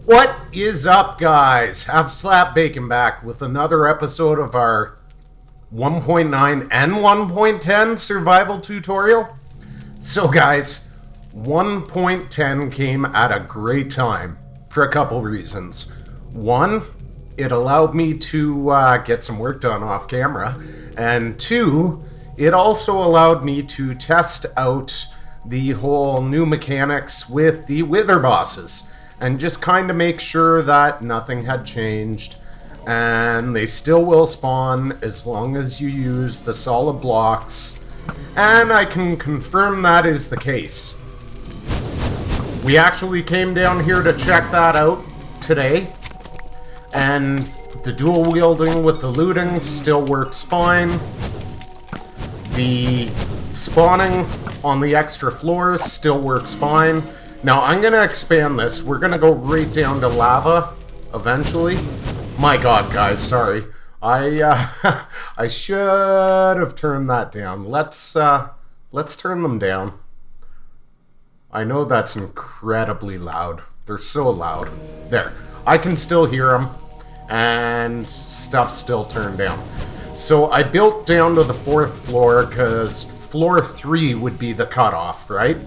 What is up, guys? Have Slap Bacon back with another episode of our 1.9 and 1.10 survival tutorial. So, guys, 1.10 came at a great time for a couple reasons. One, it allowed me to get some work done off camera, and two, it also allowed me to test out the whole new mechanics with the Wither bosses and just kind of make sure that nothing had changed and they still will spawn as long as you use the solid blocks, and I can confirm that is the case. We actually came down here to check that out today, and the dual wielding with the looting still works fine. The spawning on the extra floors still works fine. Now I'm gonna expand this. We're gonna go right down to lava eventually. My god, guys, sorry. I I should have turned that down. Let's turn them down. I know that's incredibly loud. They're so loud. There. I can still hear them, and stuff still turned down. So I built down to the 4th floor because floor 3 would be the cutoff, right?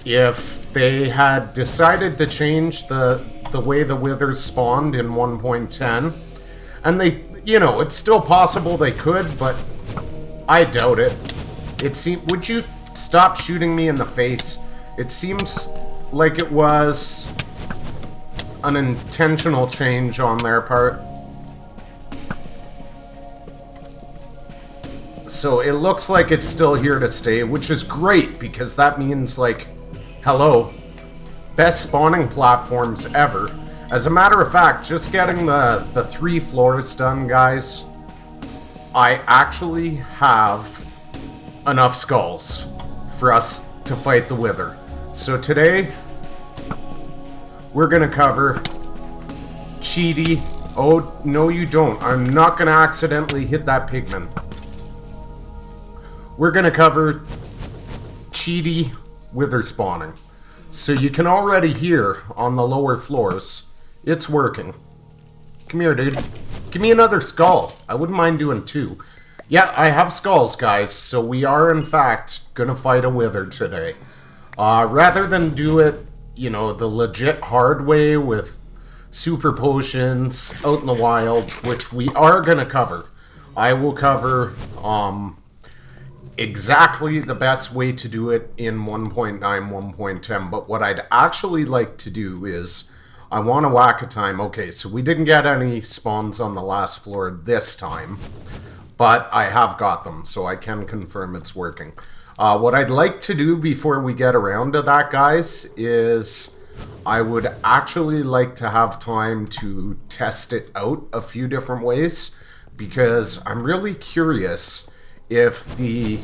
If they had decided to change the way the withers spawned in 1.10, and they, you know, it's still possible they could, but I doubt it. Would you stop shooting me in the face? It seems like it was an intentional change on their part. So it looks like it's still here to stay, which is great because that means, like, hello, best spawning platforms ever. As a matter of fact, just getting the 3 floors done, guys, I actually have enough skulls for us to fight the Wither. So today, we're gonna cover Cheaty. Oh, no you don't. I'm not gonna accidentally hit that pigman. We're gonna cover Cheaty Wither spawning. So you can already hear on the lower floors, it's working. Come here, dude. Give me another skull. I wouldn't mind doing 2. Yeah, I have skulls, guys, so we are in fact gonna fight a Wither today. Rather than do it, you know, the legit hard way with super potions out in the wild, which we are gonna cover. I will cover, exactly the best way to do it in 1.9, 1.10, but what I'd actually like to do is I want to whack a time. Okay, so we didn't get any spawns on the last floor this time, but I have got them, so I can confirm it's working. What I'd like to do before we get around to that, guys, is I would actually like to have time to test it out a few different ways, because I'm really curious if the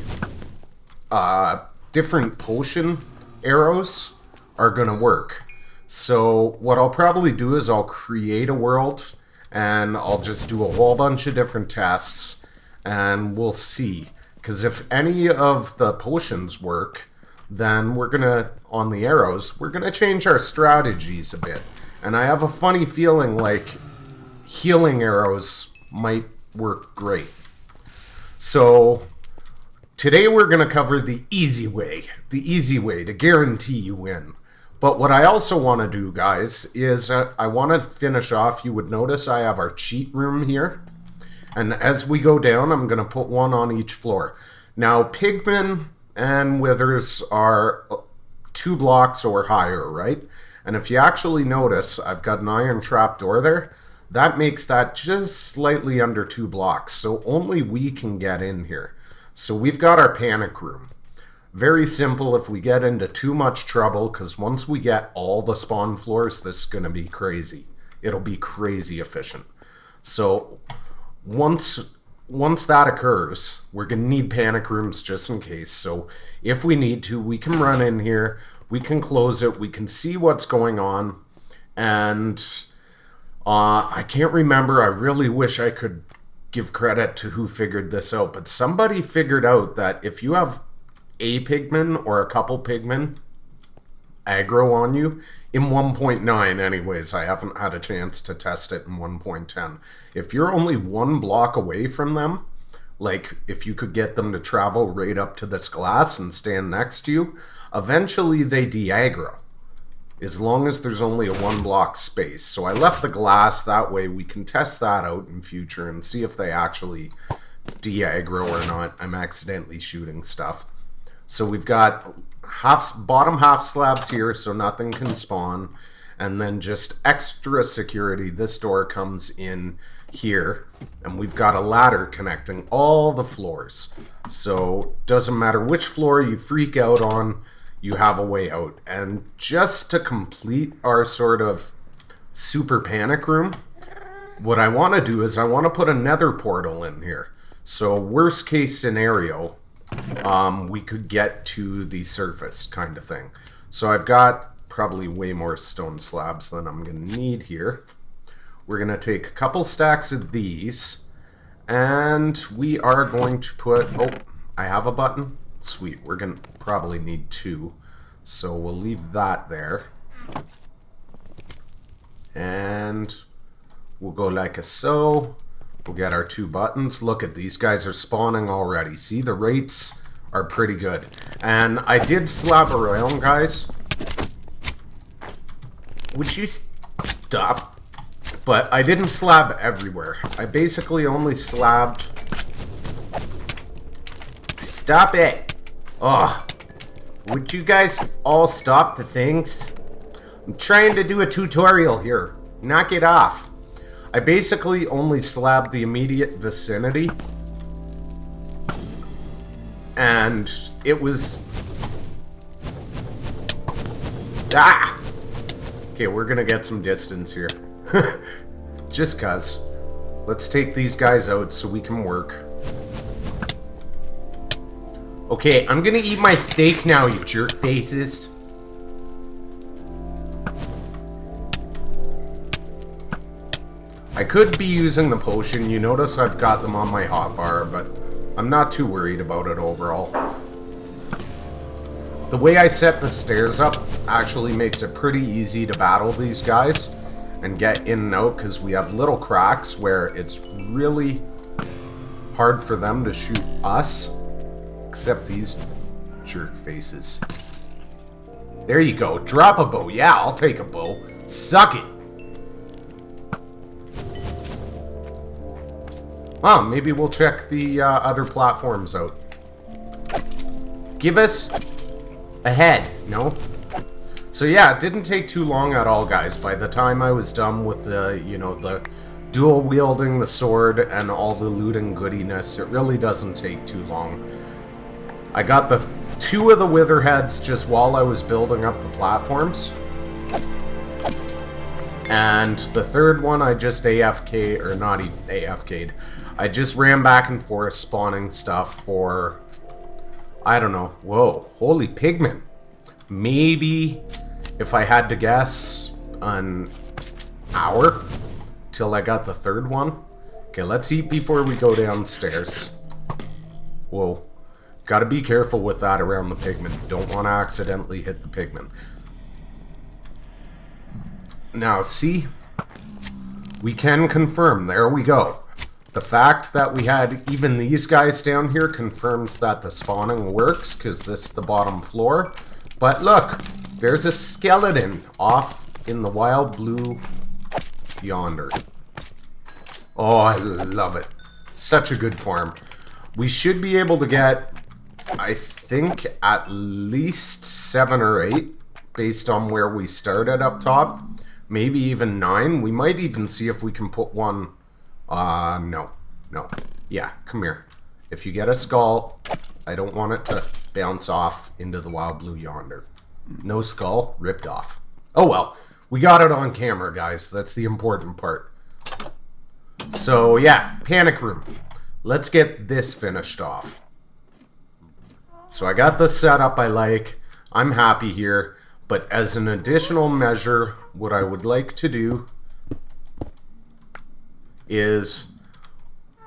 different potion arrows are gonna work. So what I'll probably do is I'll create a world and I'll just do a whole bunch of different tests and we'll see. Because if any of the potions work, then we're gonna, on the arrows, we're gonna change our strategies a bit. And I have a funny feeling like healing arrows might work great. So today we're going to cover the easy way to guarantee you win. But what I also want to do, guys, is I want to finish off. You would notice I have our cheat room here. And as we go down, I'm going to put one on each floor. Now, pigmen and withers are 2 blocks or higher, right? And if you actually notice, I've got an iron trapdoor there. That makes that just slightly under 2 blocks. So only we can get in here. So we've got our panic room. Very simple if we get into too much trouble, because once we get all the spawn floors, this is going to be crazy. It'll be crazy efficient. So once that occurs, we're going to need panic rooms just in case. So if we need to, we can run in here, we can close it, we can see what's going on, and I can't remember. I really wish I could give credit to who figured this out, but somebody figured out that if you have a pigman or a couple pigmen aggro on you. In 1.9 anyways, I haven't had a chance to test it in 1.10. If you're only one block away from them, like if you could get them to travel right up to this glass and stand next to you, eventually they de-aggro, as long as there's only a one block space. So I left the glass, that way we can test that out in future and see if they actually de-aggro or not. I'm accidentally shooting stuff. So we've got bottom half slabs here, so nothing can spawn, and then just extra security. This door comes in here, and we've got a ladder connecting all the floors. So doesn't matter which floor you freak out on, you have a way out. And just to complete our sort of super panic room, what I want to do is I want to put a nether portal in here. So worst case scenario, we could get to the surface kind of thing. So I've got probably way more stone slabs than I'm going to need here. We're going to take a couple stacks of these, and we are going to put... Oh, I have a button. Sweet. We're going to probably need 2. So we'll leave that there. And we'll go like so. We'll get our 2 buttons. Look at these guys are spawning already. See, the rates are pretty good. And I did slab around, guys. Would you stop? But I didn't slab everywhere. I basically only slabbed... Stop it! Ugh. Would you guys all stop the things? I'm trying to do a tutorial here. Knock it off. I basically only slabbed the immediate vicinity. And it was... Ah! Okay, we're gonna get some distance here. Just cuz. Let's take these guys out so we can work. Okay, I'm gonna eat my steak now, you jerk faces. I could be using the potion. You notice I've got them on my hotbar, but I'm not too worried about it overall. The way I set the stairs up actually makes it pretty easy to battle these guys and get in and out, because we have little cracks where it's really hard for them to shoot us, except these jerk faces. There you go. Drop a bow. Yeah, I'll take a bow. Suck it. Oh, maybe we'll check the other platforms out. Give us a head. No? So yeah, it didn't take too long at all, guys. By the time I was done with the, you know, the dual wielding the sword and all the looting goodiness, it really doesn't take too long. I got the 2 of the wither heads just while I was building up the platforms. And the 3rd one I just AFK, or not AFK'd. I just ran back and forth spawning stuff for, I don't know. Whoa, holy pigment. Maybe, if I had to guess, an hour till I got the 3rd one. Okay, let's eat before we go downstairs. Whoa. Gotta be careful with that around the pigment. Don't want to accidentally hit the pigment. Now, see? We can confirm. There we go. The fact that we had even these guys down here confirms that the spawning works, because this is the bottom floor. But look, there's a skeleton off in the wild blue yonder. Oh, I love it. Such a good farm. We should be able to get, I think, at least 7 or 8 based on where we started up top. Maybe even 9. We might even see if we can put one... no. Yeah, come here. If you get a skull, I don't want it to bounce off into the wild blue yonder. No skull, ripped off. Oh well, we got it on camera, guys. That's the important part. So yeah, panic room. Let's get this finished off. So I got the setup I like. I'm happy here. But as an additional measure, what I would like to do is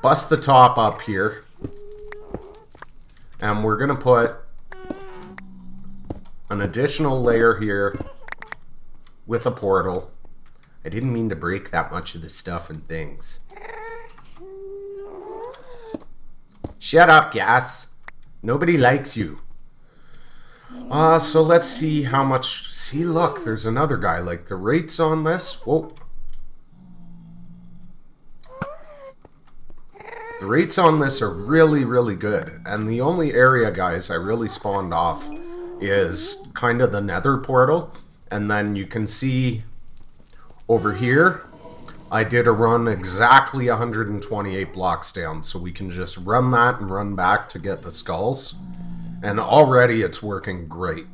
bust the top up here. And we're going to put an additional layer here with a portal. I didn't mean to break that much of the stuff and things. Shut up, Gas. Nobody likes you. So let's see how much... See, look, there's another guy. Like, the rates on this... Whoa. The rates on this are really, really good. And the only area, guys, I really spawned off is kind of the nether portal. And then you can see over here, I did a run exactly 128 blocks down. So we can just run that and run back to get the skulls. And already it's working great.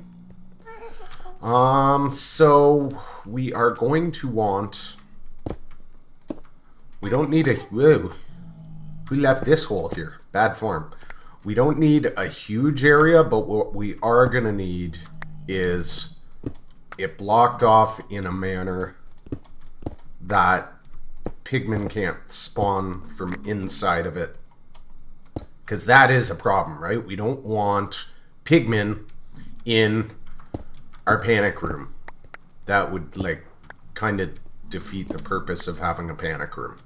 So we are going to want... We don't need a... Whoa. We left this hole here. Bad form. We don't need a huge area, but what we are going to need is it blocked off in a manner that pigmen can't spawn from inside of it. Because that is a problem, right? We don't want pigmen in our panic room. That would, like, kind of defeat the purpose of having a panic room.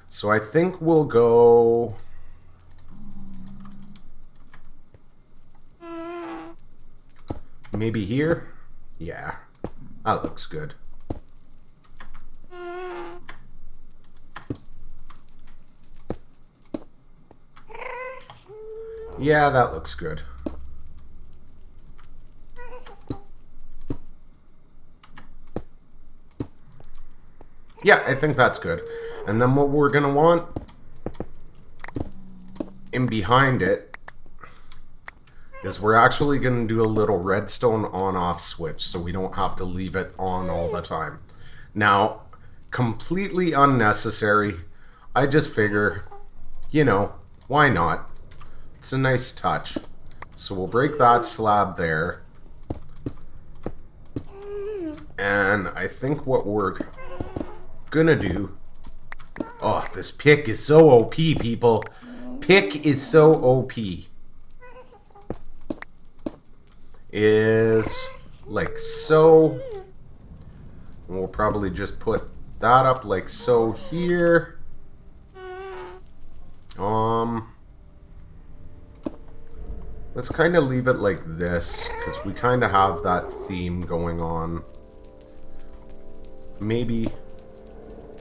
So I think we'll go... Maybe here? Yeah, that looks good. Yeah, that looks good. Yeah, I think that's good. And then what we're going to want in behind it is we're actually going to do a little redstone on-off switch so we don't have to leave it on all the time. Now, completely unnecessary. I just figure, you know, why not? It's a nice touch. So we'll break that slab there. And I think what we're gonna do... Oh, this pick is so OP, people. Pick is so OP. Is like so. And we'll probably just put that up like so here. Let's kind of leave it like this, because we kind of have that theme going on. Maybe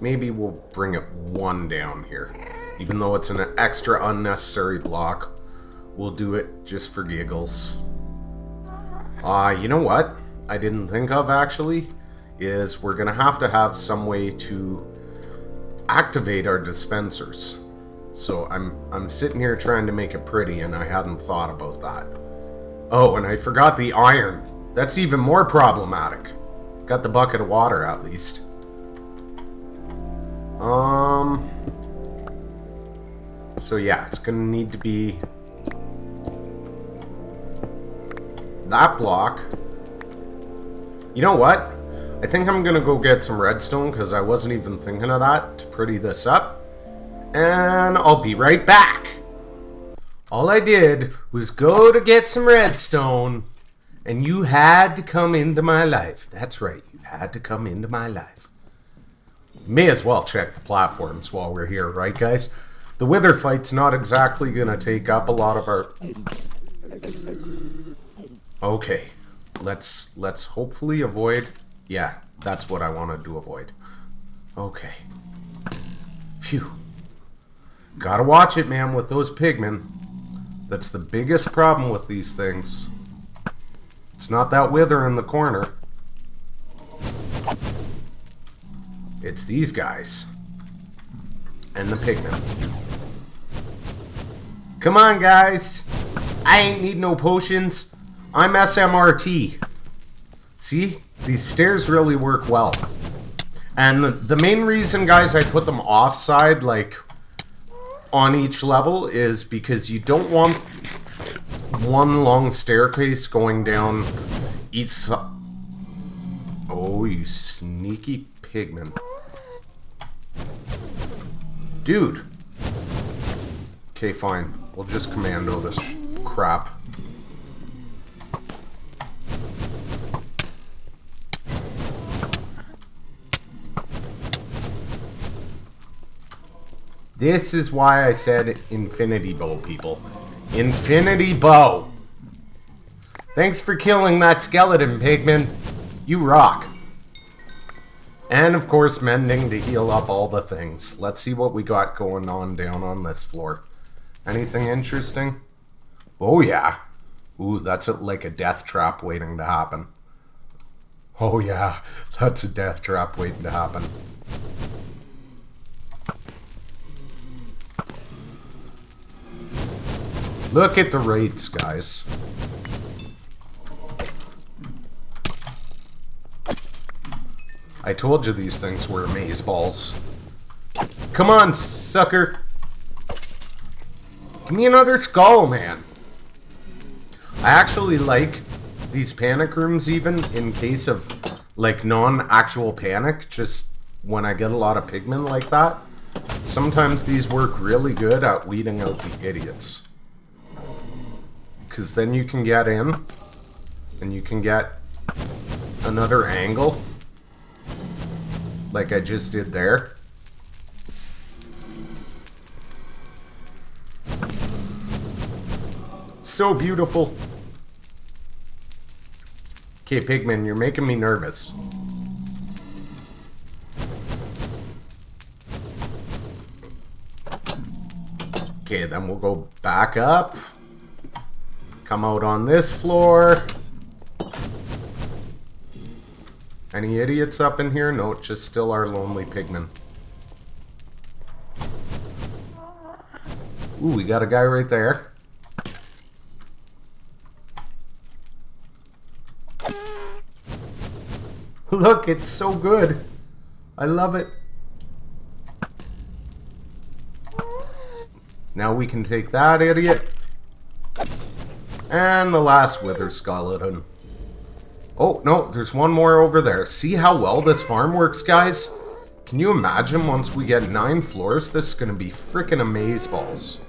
we'll bring it one down here. Even though it's an extra unnecessary block, we'll do it just for giggles. You know what I didn't think of, actually, is we're going to have some way to activate our dispensers. So I'm sitting here trying to make it pretty, and I hadn't thought about that. Oh, and I forgot the iron. That's even more problematic. Got the bucket of water, at least. So yeah, it's gonna need to be that block. You know what? I think I'm gonna go get some redstone, because I wasn't even thinking of that, to pretty this up. And I'll be right back. All I did was go to get some redstone, and you had to come into my life. That's right, you had to come into my life. May as well check the platforms while we're here, right, guys? The wither fight's not exactly gonna take up a lot of our... Okay, let's hopefully avoid... Yeah, that's what I wanted to avoid. Okay. Phew. Gotta watch it, man, with those pigmen. That's the biggest problem with these things. It's not that wither in the corner. It's these guys. And the pigmen. Come on, guys. I ain't need no potions. I'm SMRT. See? These stairs really work well. And the main reason, guys, I put them offside, like, on each level is because you don't want one long staircase going down each side. Oh, you sneaky pigman. Dude. Okay, fine. We'll just commando this crap. This is why I said infinity bow, people. Infinity bow. Thanks for killing that skeleton, Pigman. You rock. And, of course, mending to heal up all the things. Let's see what we got going on down on this floor. Anything interesting? Oh, yeah. Ooh, that's like a death trap waiting to happen. Oh, yeah. That's a death trap waiting to happen. Look at the rates, guys. I told you these things were maze balls. Come on, sucker. Give me another skull, man. I actually like these panic rooms even in case of like non-actual panic. Just when I get a lot of pigmen like that. Sometimes these work really good at weeding out the idiots. Because then you can get in and you can get another angle. Like I just did there. So beautiful. Okay, Pigman, you're making me nervous. Okay, then we'll go back up. Come out on this floor. Any idiots up in here? No, just still our lonely pigmen. Ooh, we got a guy right there. Look, it's so good. I love it. Now we can take that idiot. And the last wither skeleton. Oh, no, there's one more over there. See how well this farm works, guys? Can you imagine once we get 9 floors? This is going to be freaking amazeballs.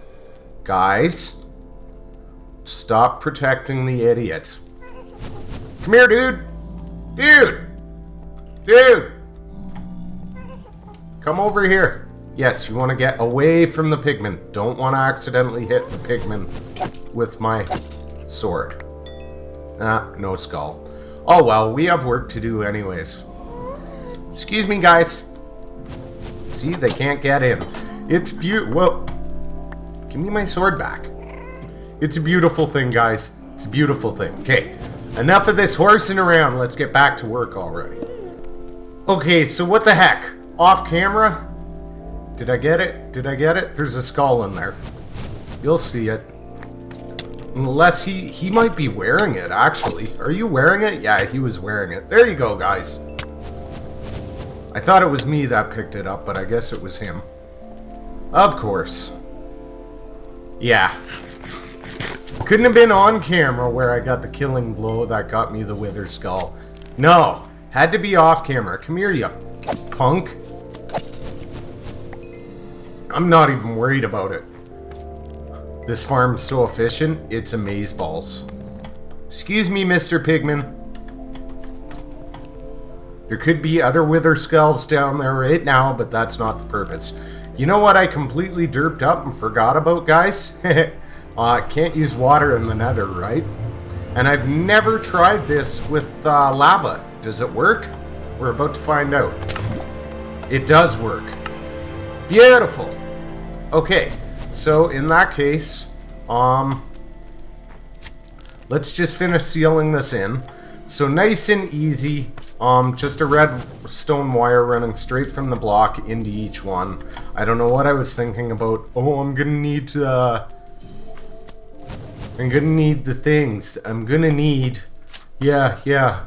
Guys, stop protecting the idiot. Come here, dude. Dude. Dude. Come over here. Yes, you want to get away from the pigmen. Don't want to accidentally hit the pigmen with my sword. Ah, no skull. Oh well, we have work to do anyways. Excuse me, guys. See, they can't get in. It's beautiful. Whoa. Give me my sword back. It's a beautiful thing, guys. It's a beautiful thing. Okay, enough of this horsing around. Let's get back to work already. Okay, so what the heck? Off camera? Did I get it? Did I get it? There's a skull in there. You'll see it. Unless he might be wearing it, actually. Are you wearing it? Yeah, he was wearing it. There you go, guys. I thought it was me that picked it up, but I guess it was him. Of course. Yeah. Couldn't have been on camera where I got the killing blow that got me the wither skull. No. Had to be off camera. Come here, you punk. I'm not even worried about it. This farm's so efficient, it's amazeballs. Excuse me, Mr. Pigman. There could be other wither skulls down there right now, but that's not the purpose. You know what I completely derped up and forgot about, guys? Can't use water in the nether, right? And I've never tried this with lava. Does it work? We're about to find out. It does work. Beautiful. Okay, so in that case, let's just finish sealing this in. So nice and easy. Just a red stone wire running straight from the block into each one. I don't know what I was thinking about. Oh, I'm gonna need the things. I'm gonna need, yeah.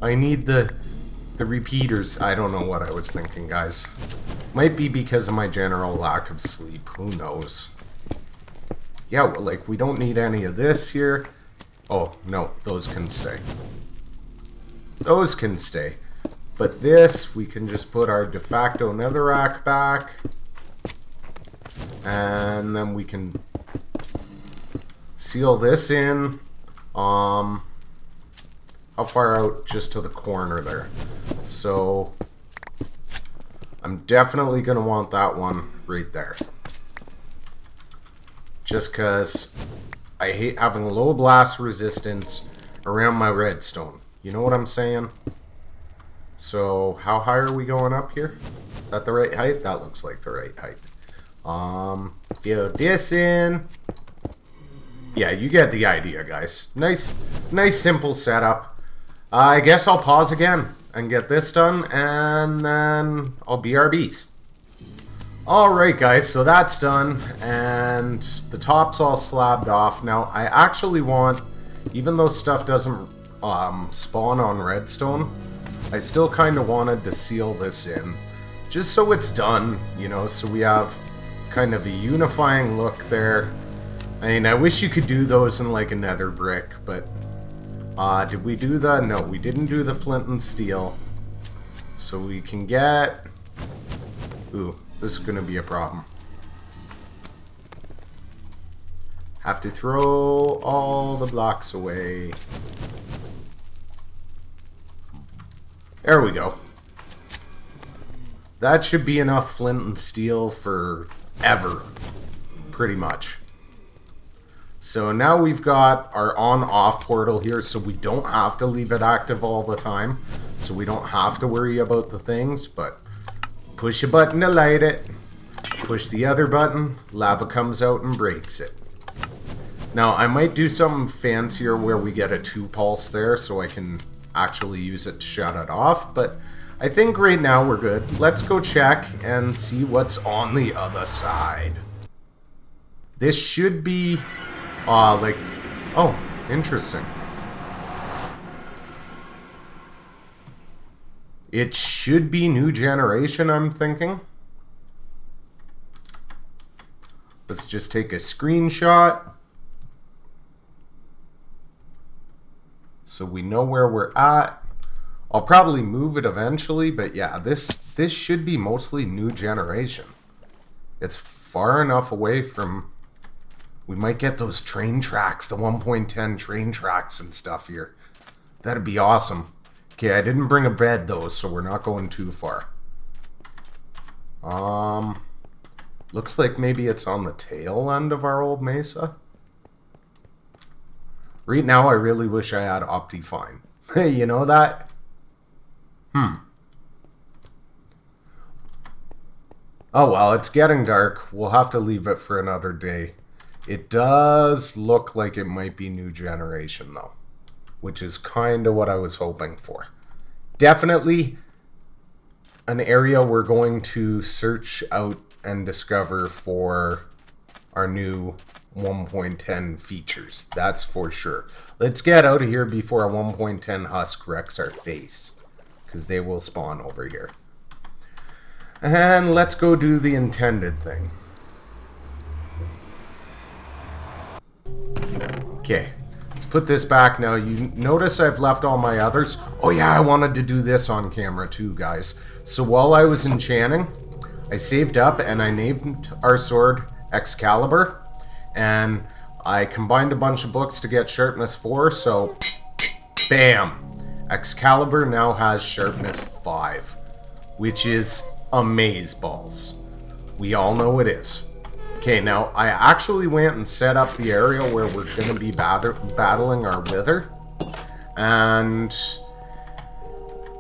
I need the repeaters. I don't know what I was thinking, guys. Might be because of my general lack of sleep. Who knows? Yeah, well, like, we don't need any of this here. Oh, no, those can stay. Those can stay. But this, we can just put our de facto netherrack back. And then we can seal this in. How far out? Just to the corner there. So I'm definitely going to want that one right there. just because I hate having low blast resistance around my redstone. You know what I'm saying? So, how high are we going up here? Is that the right height? That looks like the right height. Fill this in. Yeah, you get the idea, guys. Nice, simple setup. I guess I'll pause again and get this done, and then I'll BRBs. Alright, guys, so that's done, and the top's all slabbed off. Now, I actually want, even though stuff doesn't spawn on redstone, I still kind of wanted to seal this in, just so it's done, you know, so we have kind of a unifying look there. I mean, I wish you could do those in like a nether brick, but did we do the... No, we didn't do the flint and steel. So we can get... Ooh, this is going to be a problem. Have to throw all the blocks away. There we go. That should be enough flint and steel for ever, pretty much. So now we've got our on-off portal here, so we don't have to leave it active all the time. So we don't have to worry about the things, but push a button to light it. Push the other button, lava comes out and breaks it. Now, I might do something fancier where we get a 2-pulse there, so I can actually use it to shut it off, but I think right now we're good. Let's go check and see what's on the other side. This should be, like, oh, interesting. It should be new generation, I'm thinking. Let's just take a screenshot, so we know where we're at. I'll probably move it eventually, but yeah, this should be mostly new generation. It's far enough away from... We might get those train tracks, the 1.10 train tracks and stuff here. That'd be awesome. Okay, I didn't bring a bed though, so we're not going too far. Looks like maybe it's on the tail end of our old mesa. Right now, I really wish I had Optifine. You know that? Oh well, it's getting dark. We'll have to leave it for another day. It does look like it might be new generation though, which is kind of what I was hoping for. Definitely an area we're going to search out and discover for our new 1.10 features. That's for sure. Let's get out of here before a 1.10 husk wrecks our face, because they will spawn over here. And let's go do the intended thing. Okay, let's put this back now. You notice I've left all my others. Oh yeah, I wanted to do this on camera too, guys. So while I was enchanting, I saved up and I named our sword Excalibur. And I combined a bunch of books to get sharpness 4, so bam! Excalibur now has sharpness 5, which is amazeballs. We all know it is. Okay, now I actually went and set up the area where we're going to be battling our wither, and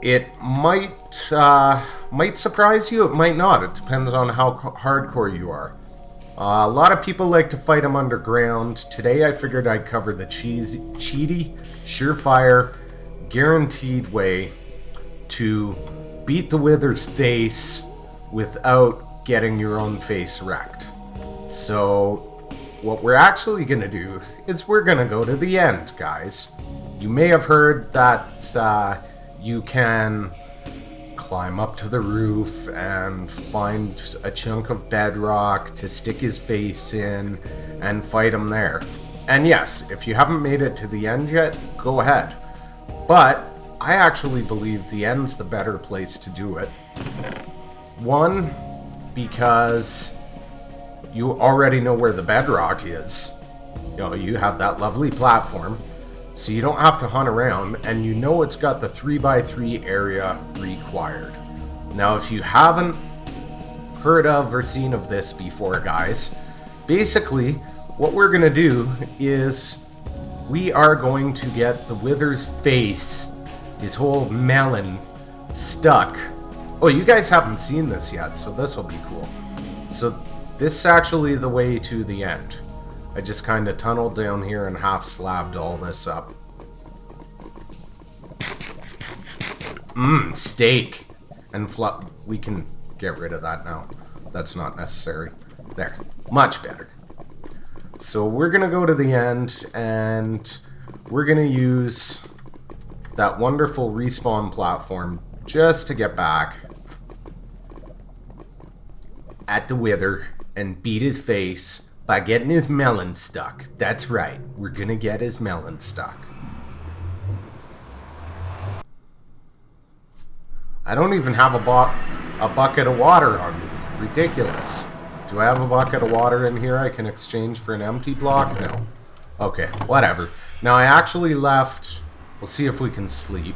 it might surprise you, it might not. It depends on how hardcore you are. A lot of people like to fight them underground. Today I figured I'd cover the cheaty, surefire, guaranteed way to beat the wither's face without getting your own face wrecked. So what we're actually going to do is we're going to go to the end, guys. You may have heard that you can climb up to the roof and find a chunk of bedrock to stick his face in and fight him there. And yes, if you haven't made it to the end yet, go ahead. But I actually believe the end's the better place to do it. One, because you already know where the bedrock is. You know, you have that lovely platform, so you don't have to hunt around, and you know it's got the 3x3 area required. Now, if you haven't heard of or seen of this before, guys, basically what we're going to do is we are going to get the Wither's face, his whole melon, stuck. Oh, you guys haven't seen this yet, so this will be cool. So this is actually the way to the end. I just kind of tunneled down here and half slabbed all this up. Steak. And we can get rid of that now. That's not necessary. There. Much better. So we're going to go to the end, and we're going to use that wonderful respawn platform just to get back at the Wither and beat his face by getting his melon stuck. That's right. We're going to get his melon stuck. I don't even have a bucket of water on me. Ridiculous. Do I have a bucket of water in here I can exchange for an empty block? No. Okay, whatever. Now I actually left... We'll see if we can sleep.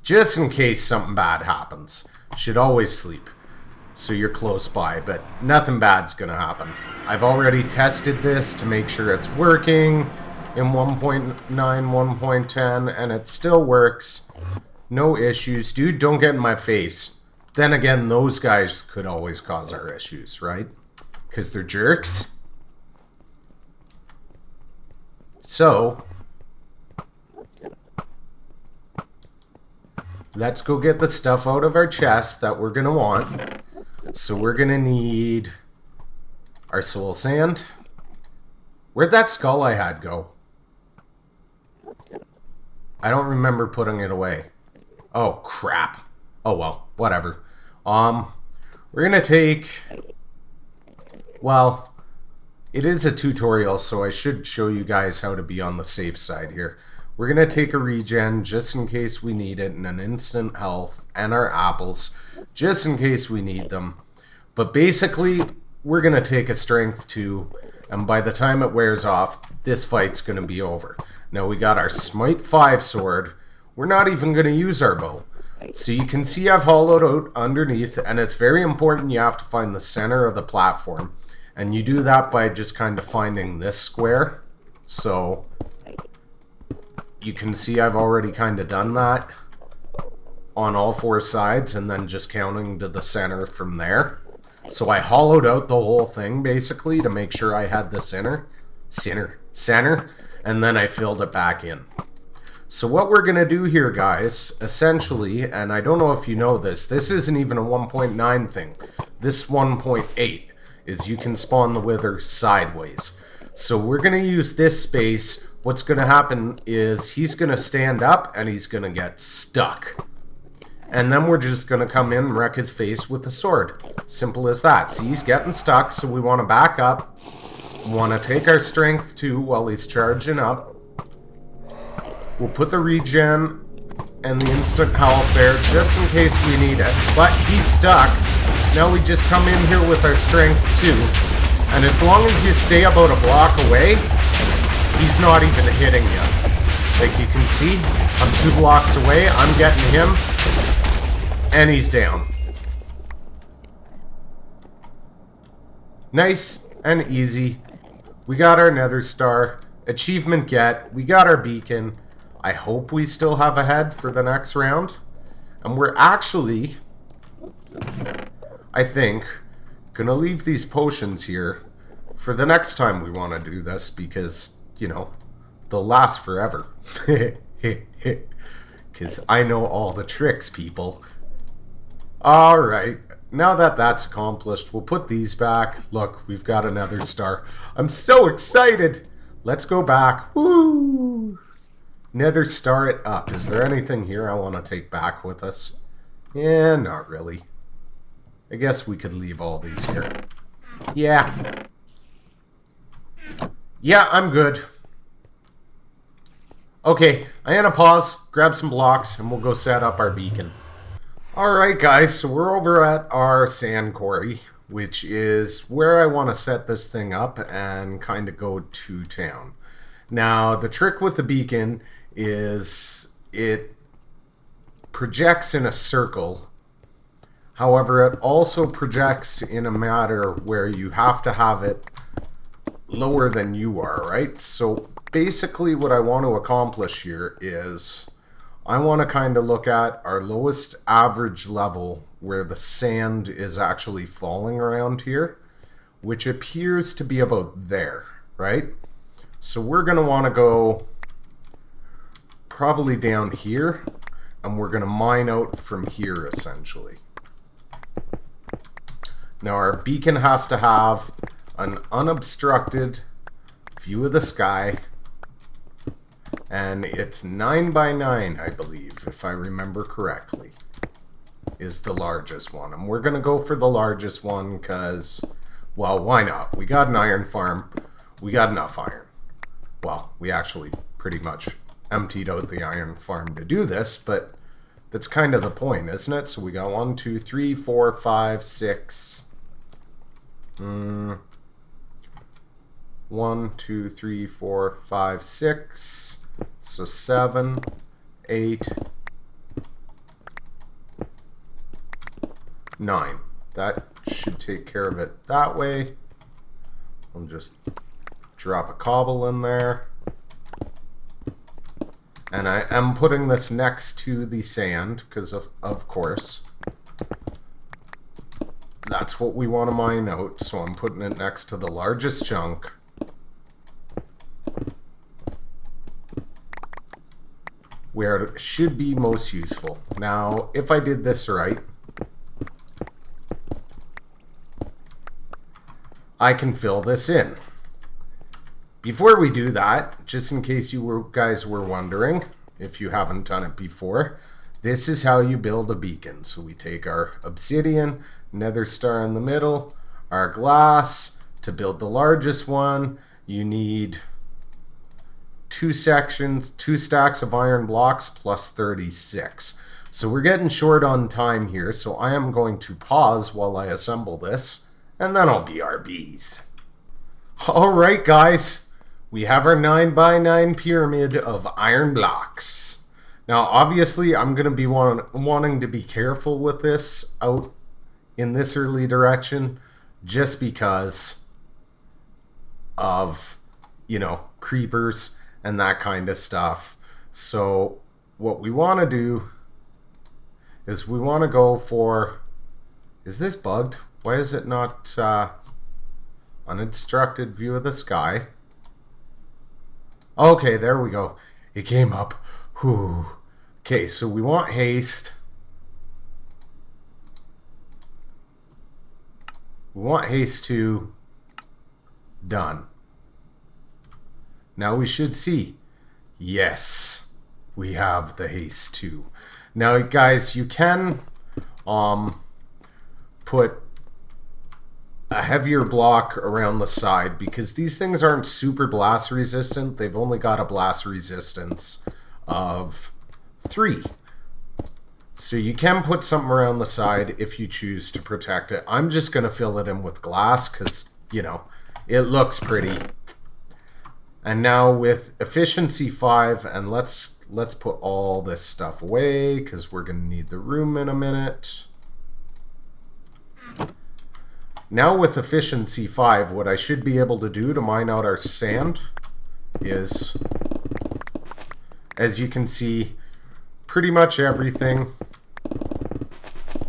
Just in case something bad happens. Should always sleep. So you're close by, but nothing bad's gonna happen. I've already tested this to make sure it's working in 1.9, 1.10, and it still works. No issues. Dude, don't get in my face. Then again, those guys could always cause our issues, right? Because they're jerks. So, let's go get the stuff out of our chest that we're going to want. So we're going to need our soul sand. Where'd that skull I had go? I don't remember putting it away. Oh, crap. Oh, well, whatever. We're going to take... Well, it is a tutorial, so I should show you guys how to be on the safe side here. We're going to take a regen just in case we need it, and an instant health, and our apples just in case we need them. But basically, we're going to take a strength 2, and by the time it wears off, this fight's going to be over. Now we got our Smite 5 sword. We're not even going to use our bow. So you can see I've hollowed out underneath, and it's very important you have to find the center of the platform. And you do that by just kind of finding this square. So you can see I've already kind of done that on all 4 sides, and then just counting to the center from there. So I hollowed out the whole thing basically to make sure I had the center, and then I filled it back in. So what we're going to do here, guys, essentially, and I don't know if you know this isn't even a 1.9 thing. This 1.8 is you can spawn the Wither sideways. So we're going to use this space. What's going to happen is he's going to stand up and he's going to get stuck. And then we're just going to come in and wreck his face with the sword. Simple as that. See, he's getting stuck, so we want to back up. We want to take our strength 2 while he's charging up. We'll put the regen and the instant health there just in case we need it. But he's stuck. Now we just come in here with our strength 2. And as long as you stay about a block away, he's not even hitting you. Like you can see, I'm 2 blocks away. I'm getting him. And he's down. Nice and easy. We got our nether star. Achievement get. We got our beacon. I hope we still have a head for the next round. And we're actually, I think, gonna leave these potions here for the next time we want to do this because, you know, they'll last forever. Because I know all the tricks, people. Alright, now that that's accomplished, we'll put these back. Look, we've got another star. I'm so excited! Let's go back. Woo! Nether star it up. Is there anything here I want to take back with us? Yeah, not really. I guess we could leave all these here. Yeah. Yeah, I'm good. Okay, I'm gonna pause, grab some blocks, and we'll go set up our beacon. Alright guys, so we're over at our sand quarry, which is where I want to set this thing up and kind of go to town. Now, the trick with the beacon is it projects in a circle However, it also projects in a matter where you have to have it lower than you are, right? So basically what I want to accomplish here is I want to kind of look at our lowest average level where the sand is actually falling around here, which appears to be about there, right? So we're going to want to go probably down here, and we're going to mine out from here essentially. Now our beacon has to have an unobstructed view of the sky, and it's 9 by 9, I believe, if I remember correctly, is the largest one. And we're going to go for the largest one because, well, why not? We got an iron farm. We got enough iron. Well, we actually pretty much emptied out the iron farm to do this, but that's kind of the point, isn't it? So we got 1, 2, 3, 4, 5, 6. 1, 2, 3, 4, 5, 6. So 7, 8, 9. That should take care of it that way. I'll just drop a cobble in there. And I am putting this next to the sand because of course that's what we want to mine out. So I'm putting it next to the largest chunk. Where it should be most useful. Now, if I did this right, I can fill this in. Before we do that, just in case you guys were wondering, if you haven't done it before, this is how you build a beacon. So we take our obsidian, nether star in the middle, our glass. To build the largest one, you need 2 stacks of iron blocks plus 36. So we're getting short on time here, so I am going to pause while I assemble this, and then I'll BRBs. Alright guys, we have our 9 by 9 pyramid of iron blocks. Now obviously I'm going to be wanting to be careful with this out in this early direction, just because of, you know, creepers and that kind of stuff. So what we want to do is we want to go for, is this bugged? Why is it not unobstructed view of the sky? Okay, there we go. It came up. Whew. Okay, so we want haste. We want haste 2. Done. Now we should see, yes, we have the haste 2. Now guys, you can put a heavier block around the side because these things aren't super blast resistant. They've only got a blast resistance of 3. So you can put something around the side if you choose to protect it. I'm just going to fill it in with glass because, you know, it looks pretty. And now with efficiency 5, and let's put all this stuff away because we're going to need the room in a minute. Now with efficiency 5, what I should be able to do to mine out our sand is, as you can see, pretty much everything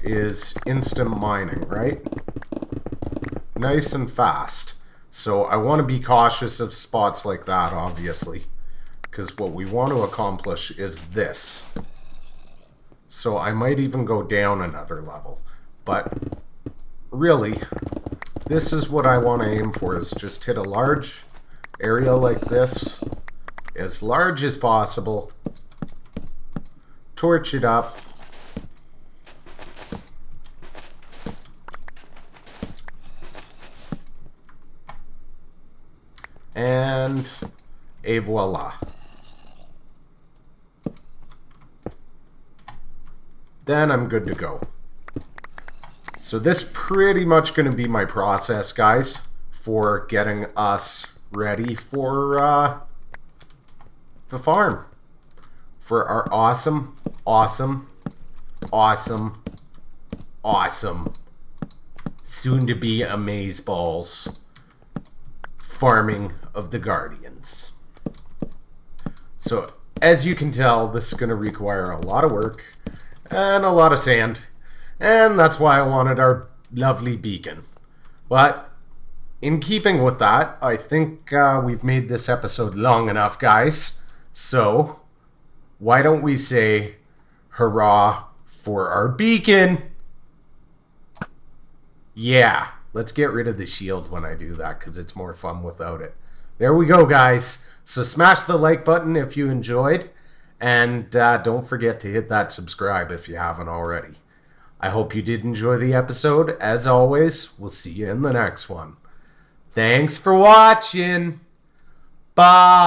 is instant mining, right? Nice and fast. So I want to be cautious of spots like that, obviously, because what we want to accomplish is this. So I might even go down another level, but really, this is what I want to aim for, is just hit a large area like this, as large as possible, torch it up, and et voila. Then I'm good to go. So this pretty much going to be my process, guys, for getting us ready for the farm. For our awesome awesome, soon-to-be amazeballs farming of the Guardians. So, as you can tell, this is going to require a lot of work and a lot of sand, and that's why I wanted our lovely beacon. But in keeping with that, I think we've made this episode long enough, guys. So, why don't we say hurrah for our beacon? Yeah, let's get rid of the shield when I do that, because it's more fun without it. There we go, guys. So smash the like button if you enjoyed, and don't forget to hit that subscribe if you haven't already. I hope you did enjoy the episode. As always, we'll see you in the next one. Thanks for watching. Bye.